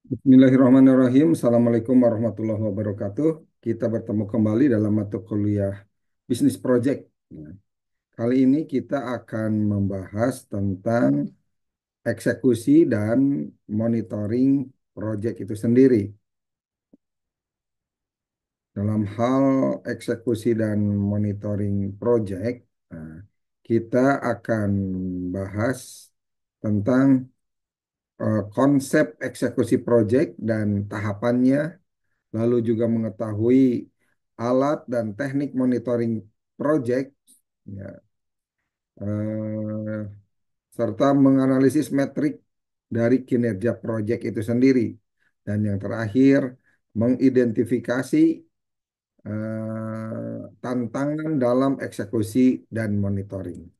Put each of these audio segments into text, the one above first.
Bismillahirrahmanirrahim. Assalamualaikum warahmatullahi wabarakatuh. Kita bertemu kembali dalam mata kuliah Bisnis Project. Ya, kali ini kita akan membahas tentang eksekusi dan monitoring project itu sendiri. Dalam hal eksekusi dan monitoring project, nah, kita akan bahas tentang konsep eksekusi project dan tahapannya, lalu juga mengetahui alat dan teknik monitoring project, ya, eh, serta menganalisis metrik dari kinerja project itu sendiri. Dan yang terakhir, mengidentifikasi tantangan dalam eksekusi dan monitoring.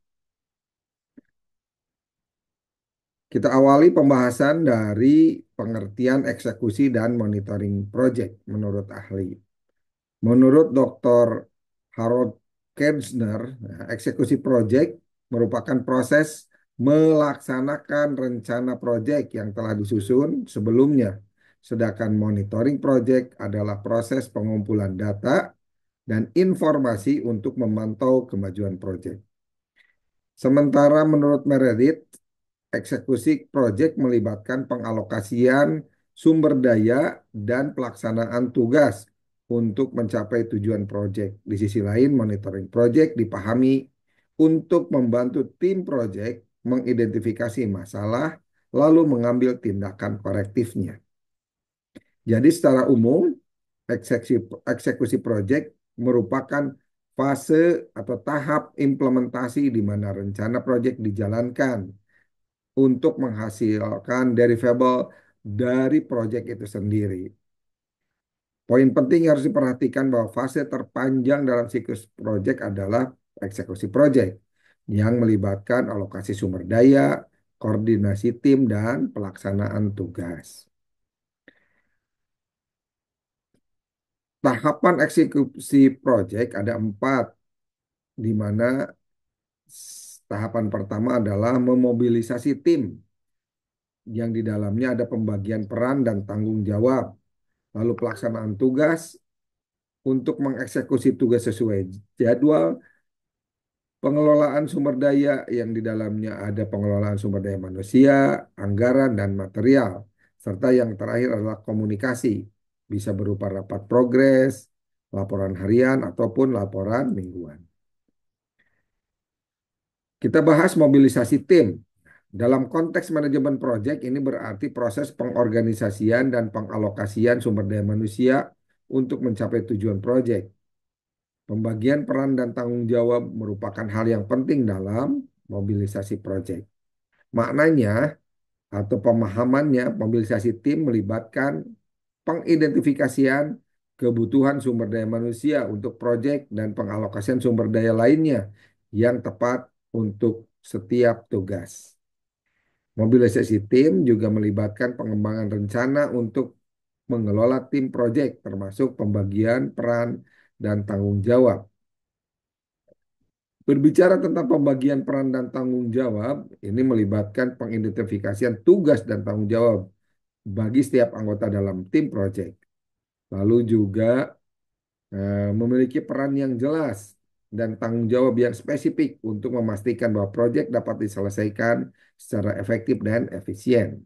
Kita awali pembahasan dari pengertian eksekusi dan monitoring project menurut ahli. Menurut Dr. Harold Kerzner, eksekusi proyek merupakan proses melaksanakan rencana proyek yang telah disusun sebelumnya. Sedangkan monitoring proyek adalah proses pengumpulan data dan informasi untuk memantau kemajuan proyek. Sementara menurut Meredith, eksekusi proyek melibatkan pengalokasian sumber daya dan pelaksanaan tugas untuk mencapai tujuan proyek. Di sisi lain, monitoring proyek dipahami untuk membantu tim proyek mengidentifikasi masalah, lalu mengambil tindakan korektifnya. Jadi secara umum, eksekusi proyek merupakan fase atau tahap implementasi di mana rencana proyek dijalankan untuk menghasilkan deliverable dari proyek itu sendiri. Poin penting yang harus diperhatikan bahwa fase terpanjang dalam siklus proyek adalah eksekusi proyek yang melibatkan alokasi sumber daya, koordinasi tim, dan pelaksanaan tugas. Tahapan eksekusi proyek ada 4, di mana tahapan pertama adalah memobilisasi tim, yang di dalamnya ada pembagian peran dan tanggung jawab, lalu pelaksanaan tugas untuk mengeksekusi tugas sesuai jadwal, pengelolaan sumber daya yang di dalamnya ada pengelolaan sumber daya manusia, anggaran, dan material, serta yang terakhir adalah komunikasi, bisa berupa rapat progres, laporan harian, ataupun laporan mingguan. Kita bahas mobilisasi tim. Dalam konteks manajemen proyek ini berarti proses pengorganisasian dan pengalokasian sumber daya manusia untuk mencapai tujuan proyek. Pembagian peran dan tanggung jawab merupakan hal yang penting dalam mobilisasi proyek. Maknanya atau pemahamannya, mobilisasi tim melibatkan pengidentifikasian kebutuhan sumber daya manusia untuk proyek dan pengalokasian sumber daya lainnya yang tepat untuk setiap tugas. Mobilisasi tim juga melibatkan pengembangan rencana untuk mengelola tim proyek, termasuk pembagian peran dan tanggung jawab. Berbicara tentang pembagian peran dan tanggung jawab, ini melibatkan pengidentifikasian tugas dan tanggung jawab bagi setiap anggota dalam tim proyek. Lalu juga memiliki peran yang jelas dan tanggung jawab yang spesifik untuk memastikan bahwa proyek dapat diselesaikan secara efektif dan efisien.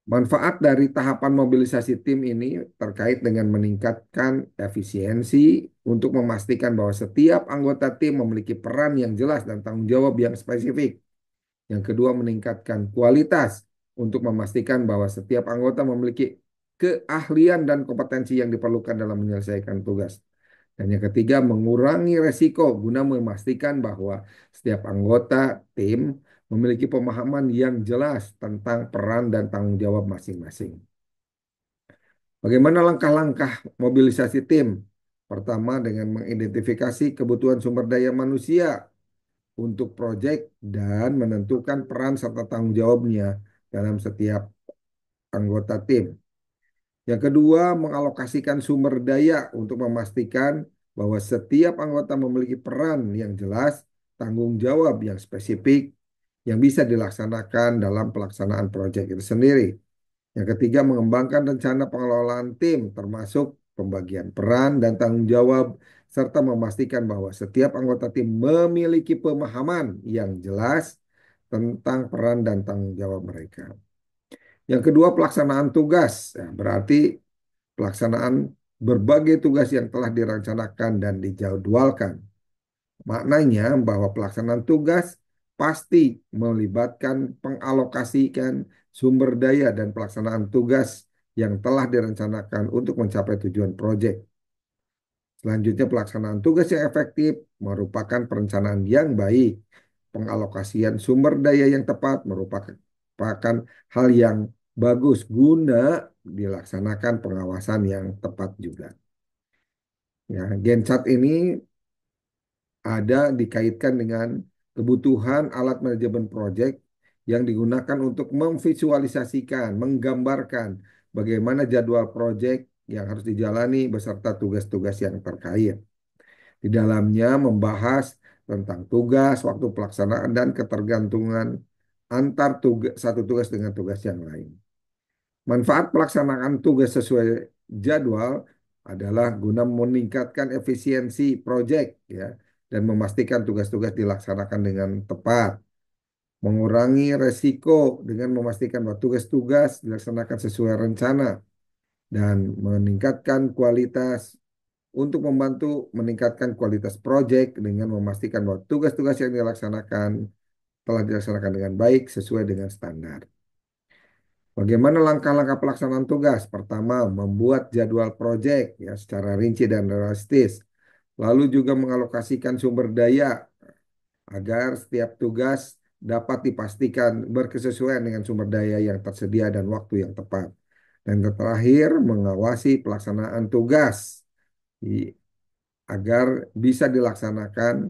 Manfaat dari tahapan mobilisasi tim ini terkait dengan meningkatkan efisiensi untuk memastikan bahwa setiap anggota tim memiliki peran yang jelas dan tanggung jawab yang spesifik. Yang kedua, meningkatkan kualitas untuk memastikan bahwa setiap anggota memiliki keahlian dan kompetensi yang diperlukan dalam menyelesaikan tugas. Dan yang ketiga, mengurangi resiko guna memastikan bahwa setiap anggota tim memiliki pemahaman yang jelas tentang peran dan tanggung jawab masing-masing. Bagaimana langkah-langkah mobilisasi tim? Pertama, dengan mengidentifikasi kebutuhan sumber daya manusia untuk proyek dan menentukan peran serta tanggung jawabnya dalam setiap anggota tim. Yang kedua, mengalokasikan sumber daya untuk memastikan bahwa setiap anggota memiliki peran yang jelas, tanggung jawab yang spesifik, yang bisa dilaksanakan dalam pelaksanaan proyek itu sendiri. Yang ketiga, mengembangkan rencana pengelolaan tim, termasuk pembagian peran dan tanggung jawab, serta memastikan bahwa setiap anggota tim memiliki pemahaman yang jelas tentang peran dan tanggung jawab mereka. Yang kedua, pelaksanaan tugas. Ya, berarti pelaksanaan berbagai tugas yang telah direncanakan dan dijadwalkan. Maknanya bahwa pelaksanaan tugas pasti melibatkan pengalokasikan sumber daya dan pelaksanaan tugas yang telah direncanakan untuk mencapai tujuan proyek. Selanjutnya, pelaksanaan tugas yang efektif merupakan perencanaan yang baik. Pengalokasian sumber daya yang tepat merupakan hal yang bagus guna dilaksanakan pengawasan yang tepat juga. Ya, Gensat ini ada dikaitkan dengan kebutuhan alat manajemen proyek yang digunakan untuk memvisualisasikan, menggambarkan bagaimana jadwal proyek yang harus dijalani beserta tugas-tugas yang terkait. Di dalamnya membahas tentang tugas, waktu pelaksanaan, dan ketergantungan antar satu tugas dengan tugas yang lain. Manfaat pelaksanaan tugas sesuai jadwal adalah guna meningkatkan efisiensi proyek ya dan memastikan tugas-tugas dilaksanakan dengan tepat, mengurangi resiko dengan memastikan bahwa tugas-tugas dilaksanakan sesuai rencana dan meningkatkan kualitas untuk membantu meningkatkan kualitas proyek dengan memastikan bahwa tugas-tugas yang dilaksanakan telah dilaksanakan dengan baik sesuai dengan standar. Bagaimana langkah-langkah pelaksanaan tugas? Pertama, membuat jadwal proyek ya secara rinci dan realistis. Lalu juga mengalokasikan sumber daya agar setiap tugas dapat dipastikan berkesesuaian dengan sumber daya yang tersedia dan waktu yang tepat. Dan terakhir, mengawasi pelaksanaan tugas agar bisa dilaksanakan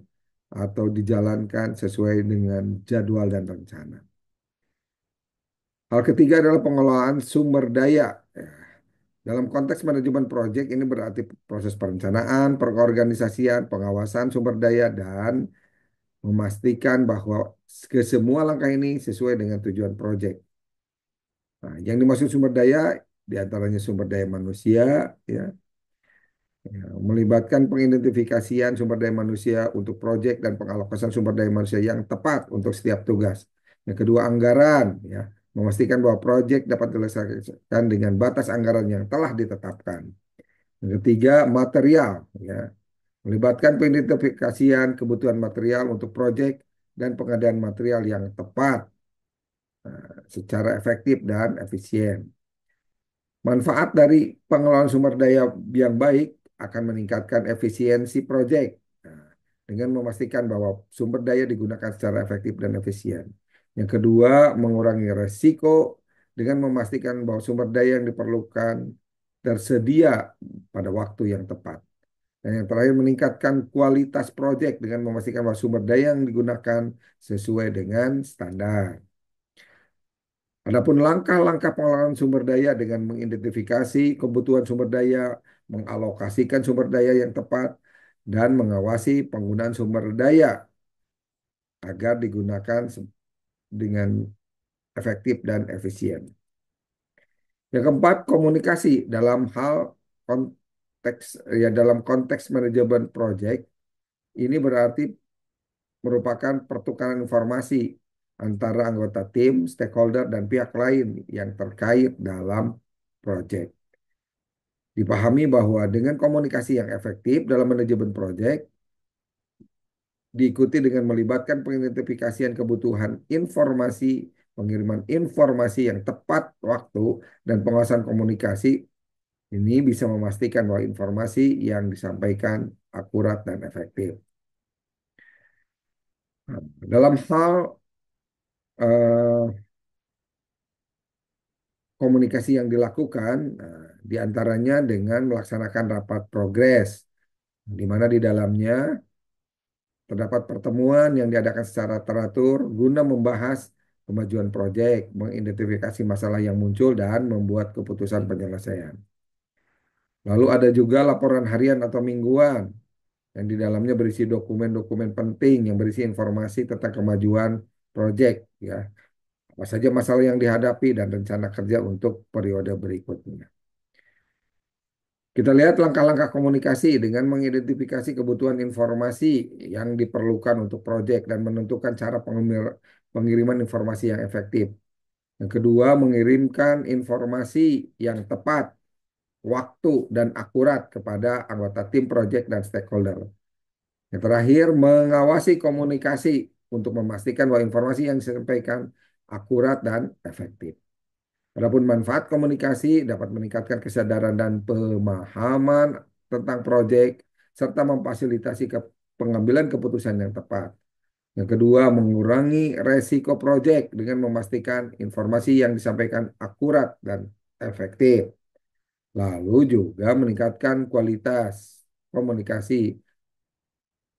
atau dijalankan sesuai dengan jadwal dan rencana. Hal ketiga adalah pengelolaan sumber daya. Ya, dalam konteks manajemen proyek ini berarti proses perencanaan, pengorganisasian, pengawasan sumber daya, dan memastikan bahwa ke semua langkah ini sesuai dengan tujuan proyek. Nah, yang dimaksud sumber daya diantaranya sumber daya manusia, ya, melibatkan pengidentifikasian sumber daya manusia untuk proyek dan pengalokasian sumber daya manusia yang tepat untuk setiap tugas. Yang kedua, anggaran, ya, memastikan bahwa proyek dapat diselesaikan dengan batas anggaran yang telah ditetapkan. Yang ketiga, material, ya, melibatkan pengidentifikasian kebutuhan material untuk proyek dan pengadaan material yang tepat, secara efektif dan efisien. Manfaat dari pengelolaan sumber daya yang baik akan meningkatkan efisiensi proyek dengan memastikan bahwa sumber daya digunakan secara efektif dan efisien. Yang kedua, mengurangi resiko dengan memastikan bahwa sumber daya yang diperlukan tersedia pada waktu yang tepat. Dan yang terakhir, meningkatkan kualitas proyek dengan memastikan bahwa sumber daya yang digunakan sesuai dengan standar. Adapun langkah-langkah pengelolaan sumber daya dengan mengidentifikasi kebutuhan sumber daya, mengalokasikan sumber daya yang tepat, dan mengawasi penggunaan sumber daya agar digunakan dengan efektif dan efisien. Yang keempat, komunikasi dalam konteks manajemen proyek ini berarti merupakan pertukaran informasi antara anggota tim, stakeholder, dan pihak lain yang terkait dalam proyek. Dipahami bahwa dengan komunikasi yang efektif dalam manajemen proyek, diikuti dengan melibatkan pengidentifikasian kebutuhan informasi, pengiriman informasi yang tepat waktu, dan pengawasan komunikasi, ini bisa memastikan bahwa informasi yang disampaikan akurat dan efektif. Nah, dalam hal eh, komunikasi yang dilakukan, diantaranya dengan melaksanakan rapat progres, di mana di dalamnya terdapat pertemuan yang diadakan secara teratur guna membahas kemajuan proyek, mengidentifikasi masalah yang muncul, dan membuat keputusan penyelesaian. Lalu ada juga laporan harian atau mingguan yang di dalamnya berisi dokumen-dokumen penting yang berisi informasi tentang kemajuan project ya. Apa saja masalah yang dihadapi dan rencana kerja untuk periode berikutnya. Kita lihat langkah-langkah komunikasi dengan mengidentifikasi kebutuhan informasi yang diperlukan untuk proyek dan menentukan cara pengiriman informasi yang efektif. Yang kedua, mengirimkan informasi yang tepat, waktu, dan akurat kepada anggota tim proyek dan stakeholder. Yang terakhir, mengawasi komunikasi untuk memastikan bahwa informasi yang disampaikan akurat dan efektif. Adapun manfaat komunikasi dapat meningkatkan kesadaran dan pemahaman tentang proyek serta memfasilitasi pengambilan keputusan yang tepat. Yang kedua, mengurangi resiko proyek dengan memastikan informasi yang disampaikan akurat dan efektif. Lalu juga meningkatkan kualitas komunikasi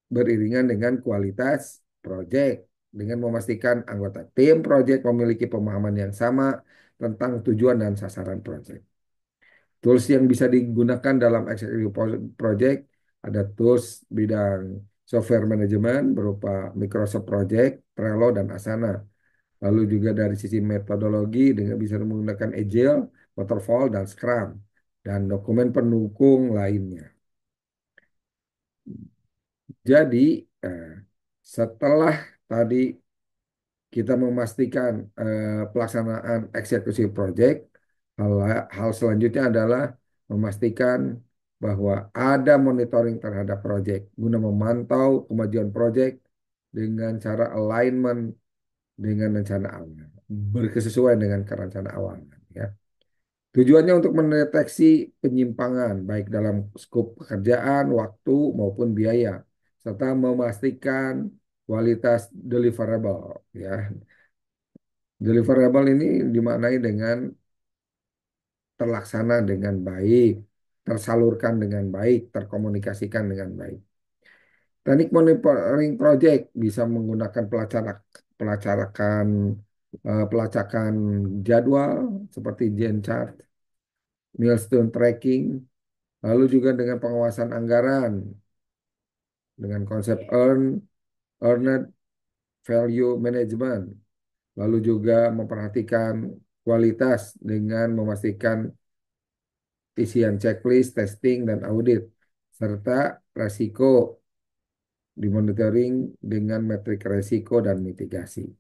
beriringan dengan kualitas proyek dengan memastikan anggota tim proyek memiliki pemahaman yang sama tentang tujuan dan sasaran proyek. Tools yang bisa digunakan dalam executive project ada tools bidang software management berupa Microsoft Project, Trello, dan Asana. Lalu juga dari sisi metodologi dengan bisa menggunakan Agile, Waterfall, dan Scrum, dan dokumen pendukung lainnya. Jadi, eh, setelah tadi kita memastikan pelaksanaan eksekusi proyek, hal, hal selanjutnya adalah memastikan bahwa ada monitoring terhadap proyek guna memantau kemajuan proyek dengan cara alignment dengan rencana awal, berkesesuaian dengan rencana awal. Ya. Tujuannya untuk mendeteksi penyimpangan baik dalam skop pekerjaan, waktu maupun biaya, serta memastikan kualitas deliverable. Ya, deliverable ini dimaknai dengan terlaksana dengan baik, tersalurkan dengan baik, terkomunikasikan dengan baik. Teknik monitoring project bisa menggunakan pelacakan jadwal seperti Gantt chart, milestone tracking, lalu juga dengan pengawasan anggaran dengan konsep earned value management, lalu juga memperhatikan kualitas dengan memastikan isian checklist, testing, dan audit, serta resiko dimonitoring dengan metrik resiko dan mitigasi.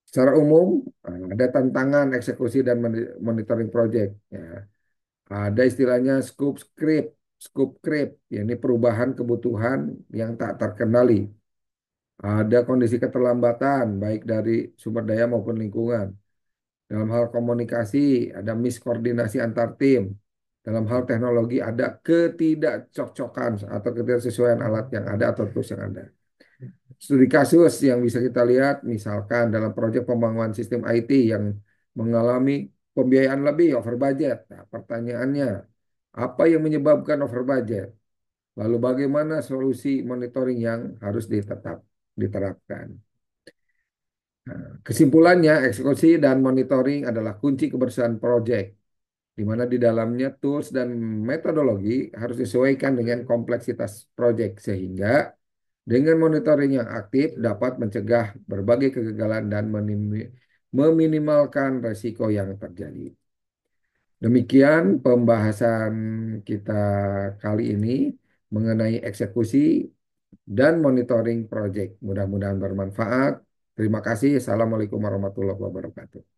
Secara umum, ada tantangan eksekusi dan monitoring project. Ya. Ada istilahnya scope creep, yakni perubahan kebutuhan yang tak terkendali. Ada kondisi keterlambatan, baik dari sumber daya maupun lingkungan. Dalam hal komunikasi, ada miskoordinasi antar tim. Dalam hal teknologi, ada ketidakcocokan atau ketidaksesuaian alat yang ada atau tools yang ada. Studi kasus yang bisa kita lihat, misalkan dalam proyek pembangunan sistem IT yang mengalami pembiayaan lebih over budget. Nah, pertanyaannya, apa yang menyebabkan over budget? Lalu bagaimana solusi monitoring yang harus diterapkan? Nah, kesimpulannya, eksekusi dan monitoring adalah kunci keberhasilan proyek, di mana di dalamnya tools dan metodologi harus disesuaikan dengan kompleksitas proyek, sehingga dengan monitoring yang aktif dapat mencegah berbagai kegagalan dan meminimalkan resiko yang terjadi. Demikian pembahasan kita kali ini mengenai eksekusi dan monitoring proyek. Mudah-mudahan bermanfaat. Terima kasih. Assalamualaikum warahmatullahi wabarakatuh.